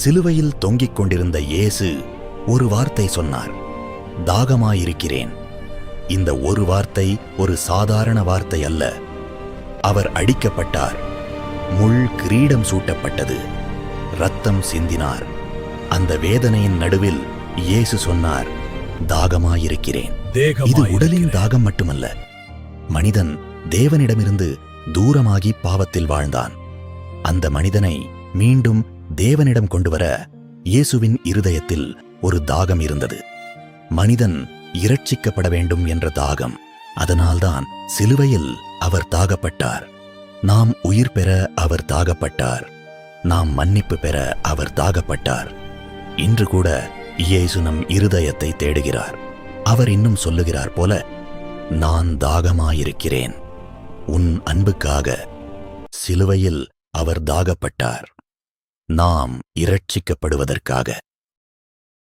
சிலுவையில் தொங்கிக் கொண்டிருந்த இயேசு ஒரு வார்த்தை சொன்னார், தாகமாயிருக்கிறேன். இந்த ஒரு வார்த்தை ஒரு சாதாரண வார்த்தை அல்ல. அவர் அடிக்கப்பட்டார், முள் கிரீடம் சூட்டப்பட்டது, இரத்தம் சிந்தினார். அந்த வேதனையின் நடுவில் இயேசு சொன்னார், தாகமாயிருக்கிறேன். இது உடலின் தாகம் மட்டுமல்ல. மனிதன் தேவனிடமிருந்து தூரமாகி பாவத்தில் வாழ்ந்தான். அந்த மனிதனை மீண்டும் தேவனிடம் கொண்டுவர இயேசுவின் இருதயத்தில் ஒரு தாகம் இருந்தது. மனிதன் இரட்சிக்கப்பட வேண்டும் என்ற தாகம். அதனால்தான் சிலுவையில் அவர் தாகப்பட்டார். நாம் உயிர் பெற அவர் தாகப்பட்டார். நாம் மன்னிப்பு பெற அவர் தாகப்பட்டார். இன்று கூட இயேசு நம் இருதயத்தை தேடுகிறார். அவர் இன்னும் சொல்லுகிறார் போல, நான் தாகமாயிருக்கிறேன். உன் அன்புக்காக சிலுவையில் அவர் தாகப்பட்டார், நாம் இரட்சிக்கப்படுவதற்காக.